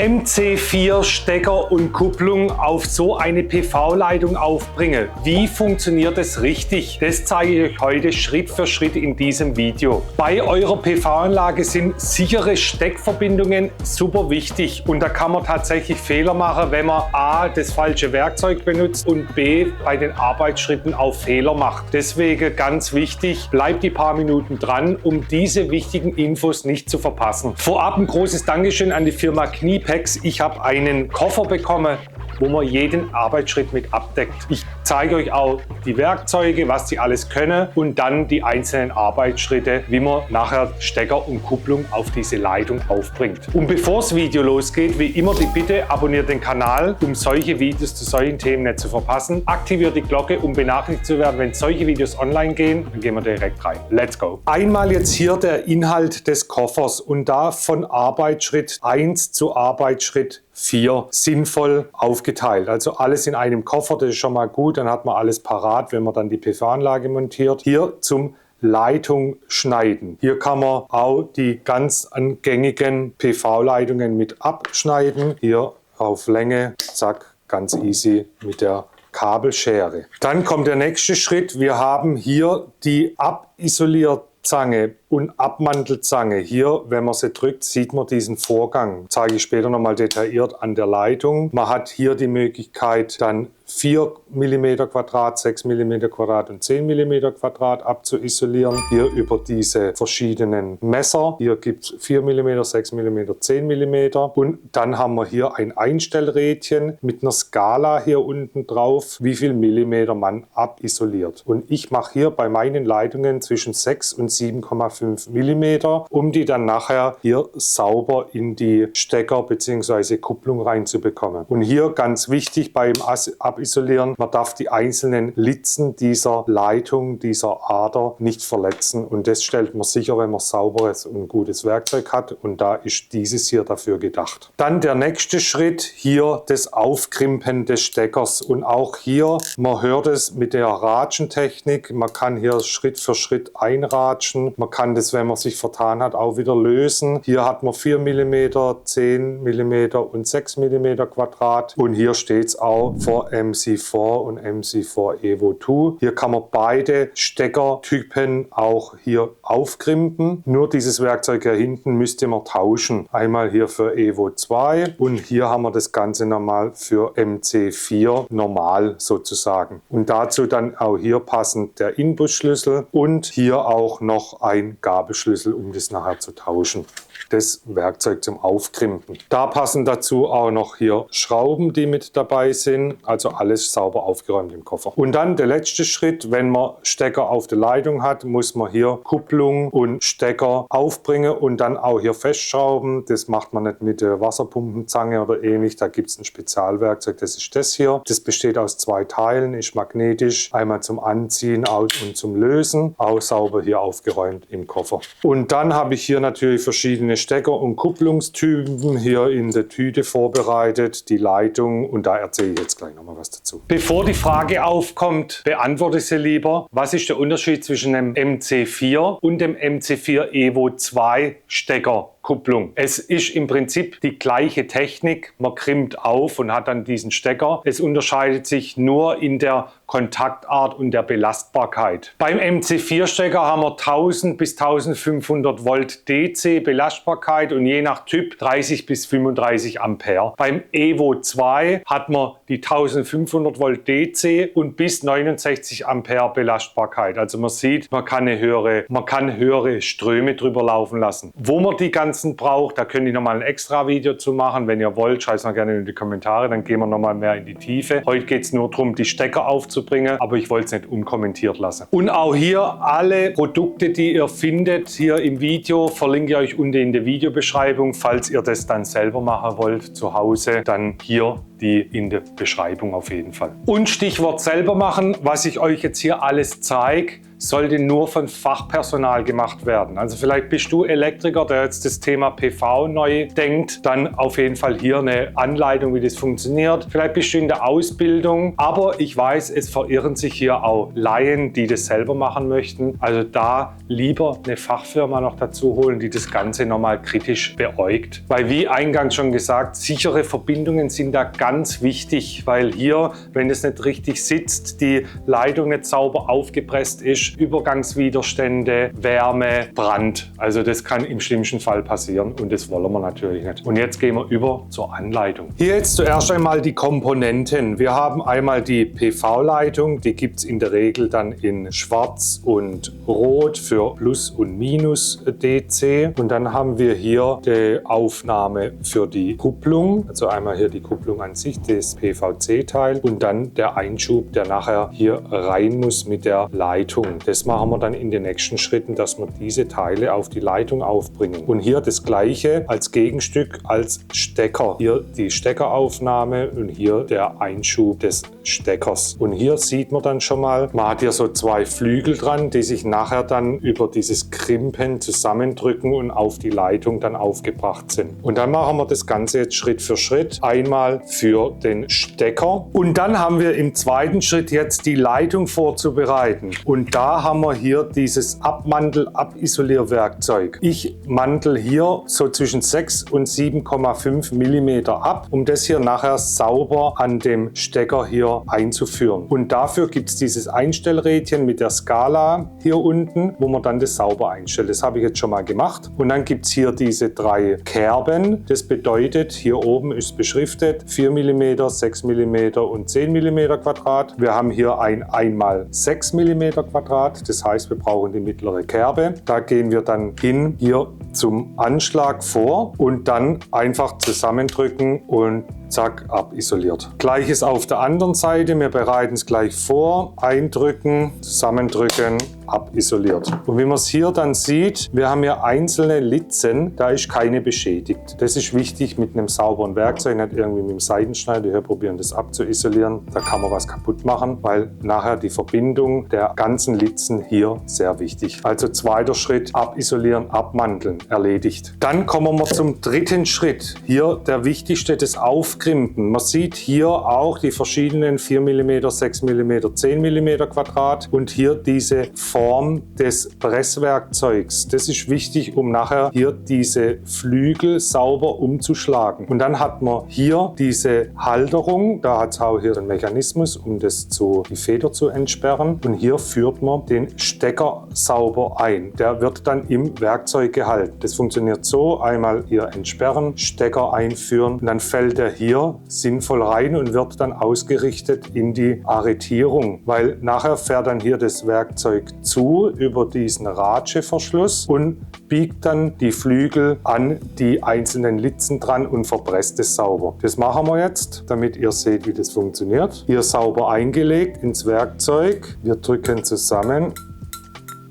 MC4 Stecker und Kupplung auf so eine PV-Leitung aufbringe. Wie funktioniert es richtig? Das zeige ich euch heute Schritt für Schritt in diesem Video. Bei eurer PV-Anlage sind sichere Steckverbindungen super wichtig und da kann man tatsächlich Fehler machen, wenn man A, das falsche Werkzeug benutzt und B, bei den Arbeitsschritten auch Fehler macht. Deswegen ganz wichtig, bleibt die paar Minuten dran, um diese wichtigen Infos nicht zu verpassen. Vorab ein großes Dankeschön an die Firma Knipex. Ich habe einen Koffer bekommen, wo man jeden Arbeitsschritt mit abdeckt. Ich zeige euch auch die Werkzeuge, was sie alles können und dann die einzelnen Arbeitsschritte, wie man nachher Stecker und Kupplung auf diese Leitung aufbringt. Und bevor das Video losgeht, wie immer die Bitte, abonniert den Kanal, um solche Videos zu solchen Themen nicht zu verpassen. Aktiviert die Glocke, um benachrichtigt zu werden, wenn solche Videos online gehen. Dann gehen wir direkt rein. Let's go! Einmal jetzt hier der Inhalt des Koffers und da von Arbeitsschritt 1 zu Arbeitsschritt 4 sinnvoll aufgeteilt. Also alles in einem Koffer, das ist schon mal gut, dann hat man alles parat, wenn man dann die PV-Anlage montiert. Hier zum Leitung schneiden. Hier kann man auch die ganz gängigen PV-Leitungen mit abschneiden. Hier auf Länge, zack, ganz easy mit der Kabelschere. Dann kommt der nächste Schritt. Wir haben hier die Abisolierzange und Abmantelzange. Hier, wenn man sie drückt, sieht man diesen Vorgang. Zeige ich später nochmal detailliert an der Leitung. Man hat hier die Möglichkeit, dann 4 mm Quadrat, 6 mm Quadrat und 10 mm Quadrat abzuisolieren. Hier über diese verschiedenen Messer. Hier gibt es 4 mm, 6 mm, 10 mm. Und dann haben wir hier ein Einstellrädchen mit einer Skala hier unten drauf, wie viel Millimeter man abisoliert. Und ich mache hier bei meinen Leitungen zwischen 6 und 7,5 mm, um die dann nachher hier sauber in die Stecker bzw. Kupplung reinzubekommen. Und hier ganz wichtig beim Abisolieren, man darf die einzelnen Litzen dieser Leitung, dieser Ader nicht verletzen und das stellt man sicher, wenn man sauberes und gutes Werkzeug hat und da ist dieses hier dafür gedacht. Dann der nächste Schritt, hier das Aufkrimpen des Steckers und auch hier, man hört es mit der Ratschentechnik, man kann hier Schritt für Schritt einratschen, man kann das, wenn man sich vertan hat, auch wieder lösen. Hier hat man 4 mm, 10 mm und 6 mm Quadrat und hier steht es auch vor MC4 und MC4 Evo 2. Hier kann man beide Steckertypen auch hier aufkrimpen. Nur dieses Werkzeug hier hinten müsste man tauschen. Einmal hier für Evo 2 und hier haben wir das Ganze nochmal für MC4 normal sozusagen. Und dazu dann auch hier passend der Inbusschlüssel und hier auch noch ein Gabelschlüssel, um das nachher zu tauschen. Das Werkzeug zum Aufkrimpen. Da passen dazu auch noch hier Schrauben, die mit dabei sind. Also alles sauber aufgeräumt im Koffer. Und dann der letzte Schritt, wenn man Stecker auf der Leitung hat, muss man hier Kupplung und Stecker aufbringen und dann auch hier festschrauben. Das macht man nicht mit der Wasserpumpenzange oder ähnlich. Da gibt es ein Spezialwerkzeug, das ist das hier. Das besteht aus 2 Teilen, ist magnetisch. Einmal zum Anziehen und zum Lösen. Auch sauber hier aufgeräumt im Koffer. Und dann habe ich hier natürlich verschiedene Stecker- und Kupplungstypen hier in der Tüte vorbereitet, die Leitung und da erzähle ich jetzt gleich nochmal was dazu. Bevor die Frage aufkommt, beantworte ich sie lieber. Was ist der Unterschied zwischen dem MC4 und dem MC4 Evo 2 Stecker? Kupplung. Es ist im Prinzip die gleiche Technik. Man krimmt auf und hat dann diesen Stecker. Es unterscheidet sich nur in der Kontaktart und der Belastbarkeit. Beim MC4 Stecker haben wir 1000 bis 1500 Volt DC Belastbarkeit und je nach Typ 30 bis 35 Ampere. Beim Evo 2 hat man die 1500 Volt DC und bis 69 Ampere Belastbarkeit. Also man sieht, man kann höhere Ströme drüber laufen lassen. Wo man die ganzen braucht, da könnt ihr nochmal ein extra Video zu machen. Wenn ihr wollt, schreibt es mal gerne in die Kommentare, dann gehen wir nochmal mehr in die Tiefe. Heute geht es nur darum, die Stecker aufzubringen, aber ich wollte es nicht unkommentiert lassen. Und auch hier alle Produkte, die ihr findet, hier im Video, verlinke ich euch unten in der Videobeschreibung. Falls ihr das dann selber machen wollt zu Hause, dann hier die in der Beschreibung auf jeden Fall. Und Stichwort selber machen, was ich euch jetzt hier alles zeige, sollte nur von Fachpersonal gemacht werden. Also vielleicht bist du Elektriker, der jetzt das Thema PV neu denkt, dann auf jeden Fall hier eine Anleitung, wie das funktioniert. Vielleicht bist du in der Ausbildung, aber ich weiß, es verirren sich hier auch Laien, die das selber machen möchten. Also da lieber eine Fachfirma noch dazu holen, die das Ganze nochmal kritisch beäugt. Weil wie eingangs schon gesagt, sichere Verbindungen sind da ganz wichtig, weil hier, wenn es nicht richtig sitzt, die Leitung nicht sauber aufgepresst ist, Übergangswiderstände, Wärme, Brand. Also das kann im schlimmsten Fall passieren und das wollen wir natürlich nicht. Und jetzt gehen wir über zur Anleitung. Hier jetzt zuerst einmal die Komponenten. Wir haben einmal die PV-Leitung, die gibt es in der Regel dann in Schwarz und Rot für Plus und Minus DC. Und dann haben wir hier die Aufnahme für die Kupplung, also einmal hier die Kupplung an sich, das PVC-Teil und dann der Einschub, der nachher hier rein muss mit der Leitung. Das machen wir dann in den nächsten Schritten, dass wir diese Teile auf die Leitung aufbringen. Und hier das gleiche als Gegenstück als Stecker. Hier die Steckeraufnahme und hier der Einschub des Steckers. Und hier sieht man dann schon mal, man hat hier so zwei Flügel dran, die sich nachher dann über dieses Krimpen zusammendrücken und auf die Leitung dann aufgebracht sind. Und dann machen wir das Ganze jetzt Schritt für Schritt. Einmal für den Stecker. Und dann haben wir im zweiten Schritt jetzt die Leitung vorzubereiten. Und da haben wir hier dieses Abmantel-Abisolierwerkzeug. Ich mantel hier so zwischen 6 und 7,5 mm ab, um das hier nachher sauber an dem Stecker hier einzuführen. Und dafür gibt es dieses Einstellrädchen mit der Skala hier unten, wo man dann das sauber einstellt. Das habe ich jetzt schon mal gemacht. Und dann gibt es hier diese 3 Kerben. Das bedeutet, hier oben ist beschriftet 4 mm, 6 mm und 10 mm Quadrat. Wir haben hier ein 1x6 mm Quadrat. Das heißt, wir brauchen die mittlere Kerbe. Da gehen wir dann hin hier zum Anschlag vor und dann einfach zusammendrücken und zack, abisoliert. Gleiches auf der anderen Seite. Wir bereiten es gleich vor. Eindrücken, zusammendrücken, abisoliert. Und wie man es hier dann sieht, wir haben hier einzelne Litzen, da ist keine beschädigt. Das ist wichtig mit einem sauberen Werkzeug, nicht irgendwie mit dem Seidenschneider hier probieren, das abzuisolieren. Da kann man was kaputt machen, weil nachher die Verbindung der ganzen Litzen hier sehr wichtig. Also zweiter Schritt, abisolieren, abmanteln, erledigt. Dann kommen wir zum dritten Schritt. Hier der wichtigste, das Aufkrimpen. Man sieht hier auch die verschiedenen 4 mm, 6 mm, 10 mm Quadrat und hier diese Form des Presswerkzeugs. Das ist wichtig, um nachher hier diese Flügel sauber umzuschlagen. Und dann hat man hier diese Halterung, da hat es auch hier einen Mechanismus, um die Feder zu entsperren. Und hier führt man den Stecker sauber ein. Der wird dann im Werkzeug gehalten. Das funktioniert so, einmal hier entsperren, Stecker einführen und dann fällt er hier sinnvoll rein und wird dann ausgerichtet in die Arretierung, weil nachher fährt dann hier das Werkzeug zu über diesen Ratscheverschluss und biegt dann die Flügel an die einzelnen Litzen dran und verpresst es sauber. Das machen wir jetzt, damit ihr seht, wie das funktioniert. Hier sauber eingelegt ins Werkzeug. Wir drücken zusammen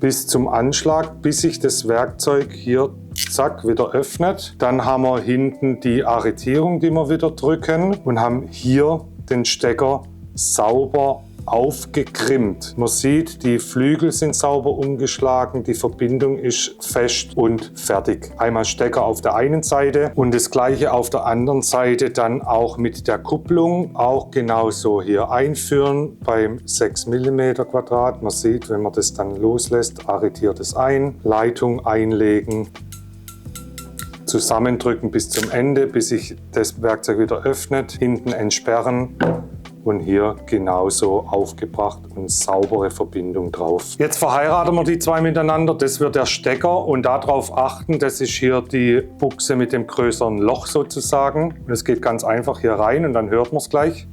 bis zum Anschlag, bis sich das Werkzeug hier zack wieder öffnet. Dann haben wir hinten die Arretierung, die wir wieder drücken und haben hier den Stecker sauber aufgekrimmt. Man sieht, die Flügel sind sauber umgeschlagen, die Verbindung ist fest und fertig. Einmal Stecker auf der einen Seite und das gleiche auf der anderen Seite dann auch mit der Kupplung. Auch genauso hier einführen beim 6 mm Quadrat. Man sieht, wenn man das dann loslässt, arretiert es ein. Leitung einlegen. Zusammendrücken bis zum Ende, bis sich das Werkzeug wieder öffnet. Hinten entsperren. Und hier genauso aufgebracht und saubere Verbindung drauf. Jetzt verheiraten wir die zwei miteinander. Das wird der Stecker und darauf achten, das ist hier die Buchse mit dem größeren Loch sozusagen. Und es geht ganz einfach hier rein und dann hört man es gleich.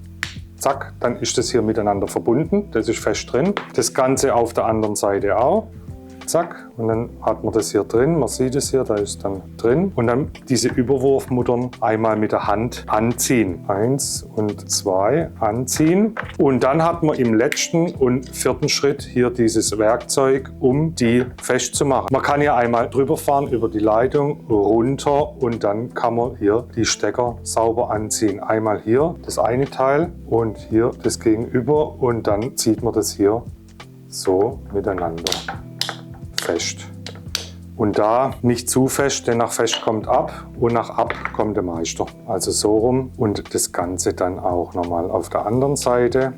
Zack, dann ist das hier miteinander verbunden. Das ist fest drin. Das Ganze auf der anderen Seite auch. Zack, und dann hat man das hier drin. Man sieht es hier, da ist dann drin. Und dann diese Überwurfmuttern einmal mit der Hand anziehen. 1 und 2 anziehen. Und dann hat man im letzten und vierten Schritt hier dieses Werkzeug, um die festzumachen. Man kann hier einmal drüber fahren über die Leitung, runter und dann kann man hier die Stecker sauber anziehen. Einmal hier das eine Teil und hier das Gegenüber und dann zieht man das hier so miteinander fest. Und da nicht zu fest, denn nach fest kommt ab und nach ab kommt der Meister. Also so rum und das Ganze dann auch nochmal auf der anderen Seite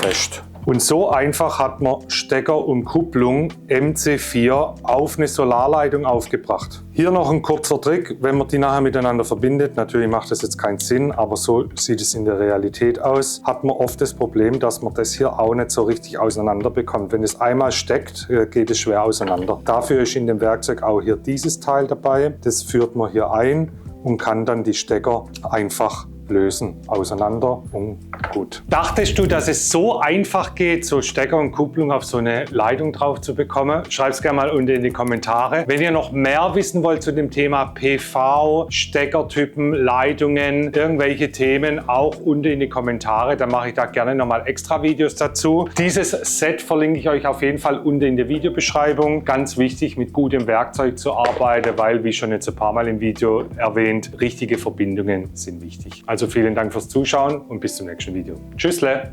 fest. Und so einfach hat man Stecker und Kupplung MC4 auf eine Solarleitung aufgebracht. Hier noch ein kurzer Trick, wenn man die nachher miteinander verbindet, natürlich macht das jetzt keinen Sinn, aber so sieht es in der Realität aus, hat man oft das Problem, dass man das hier auch nicht so richtig auseinander bekommt. Wenn es einmal steckt, geht es schwer auseinander. Dafür ist in dem Werkzeug auch hier dieses Teil dabei. Das führt man hier ein und kann dann die Stecker einfach lösen, auseinander und gut. Dachtest du, dass es so einfach geht, so Stecker und Kupplung auf so eine Leitung drauf zu bekommen? Schreibt es gerne mal unten in die Kommentare. Wenn ihr noch mehr wissen wollt zu dem Thema PV, Steckertypen, Leitungen, irgendwelche Themen, auch unten in die Kommentare, dann mache ich da gerne nochmal extra Videos dazu. Dieses Set verlinke ich euch auf jeden Fall unten in der Videobeschreibung. Ganz wichtig, mit gutem Werkzeug zu arbeiten, weil, wie schon jetzt ein paar Mal im Video erwähnt, richtige Verbindungen sind wichtig. Also vielen Dank fürs Zuschauen und bis zum nächsten Video. Tschüssle!